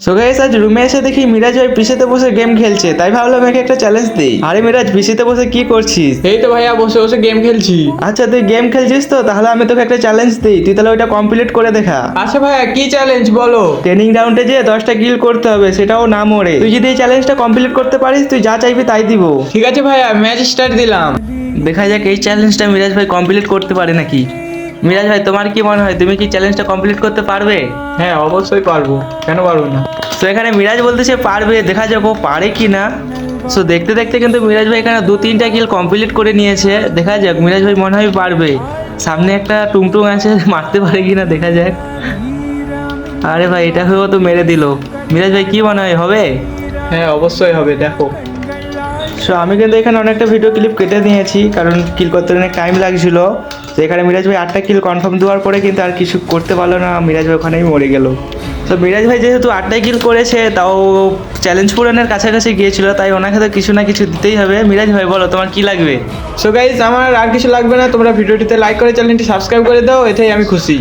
So guys আজ রুমে এসে দেখি মিরাজ ভাই পিসিতে বসে গেম খেলছে, তাই ভাবলাম একে একটা চ্যালেঞ্জ দিই। আরে মিরাজ, পিসিতে বসে কি করছিস? এই তো ভাইয়া বসে বসে গেম খেলছি। আচ্ছা তুই গেম খেলছিস তো, তাহলে আমি তোকে একটা চ্যালেঞ্জ দিই, তুই তাহলে ওইটা কমপ্লিট করে দেখা। আচ্ছা ভাইয়া কি চ্যালেঞ্জ বলো। ট্রেনিং রাউন্ডে যেয়ে 10টা কিল করতে হবে, সেটাও না মরে। তুই যদি এই চ্যালেঞ্জটা কমপ্লিট করতে পারিস, তুই যা চাইবি তাই দিব। ঠিক আছে ভাইয়া, ম্যাচ স্টার্ট দিলাম। দেখা যাক এই চ্যালেঞ্জটা মিরাজ ভাই কমপ্লিট করতে পারে নাকি। মিরাজ ভাই, তোমার কি মনে হয়, তুমি কি চ্যালেঞ্জটা কমপ্লিট করতে পারবে? হ্যাঁ অবশ্যই পারবো, কেন পারবো না। তো এখানে মিরাজ বলতেছে পারবে, দেখা যাক ও পারে কি না। সো দেখতে দেখতে কিন্তু মিরাজ ভাই এখানে 2-3টা কিল কমপ্লিট করে নিয়েছে। দেখা যাক মিরাজ ভাই মনে হয় পারবে। সামনে একটা টুংটুং আছে, মারতে পারে কি না দেখা যাক। আরে ভাই, এটা হয়েও তো মেরে দিল। মিরাজ ভাই কি মনে হয়, হবে? হ্যাঁ অবশ্যই হবে, দেখো। সো আমি কিন্তু এখানে অনেকটা ভিডিও ক্লিপ কেটে নিয়েছি, কারণ কিল করতে অনেক টাইম লাগছিল। তো এখানে মিরাজ ভাই 8টা কিল কনফার্ম দেওয়ার পরে কিন্তু আর কিছু করতে পারলো না, মিরাজ ভাই ওখানেই মরে গেল। তো মিরাজ ভাই যেহেতু 8টাই কিল করেছে, তাও চ্যালেঞ্জ পূরণের কাছাকাছি গিয়েছিল, তাই ওনাকে তো কিছু না কিছু দিতেই হবে। মিরাজ ভাই বলো, তোমার কি লাগবে? সো গাইস, আমার আর কিছু লাগবে না, তোমরা ভিডিওটিতে লাইক করে চ্যানেলটি সাবস্ক্রাইব করে দাও, এতেই আমি খুশি।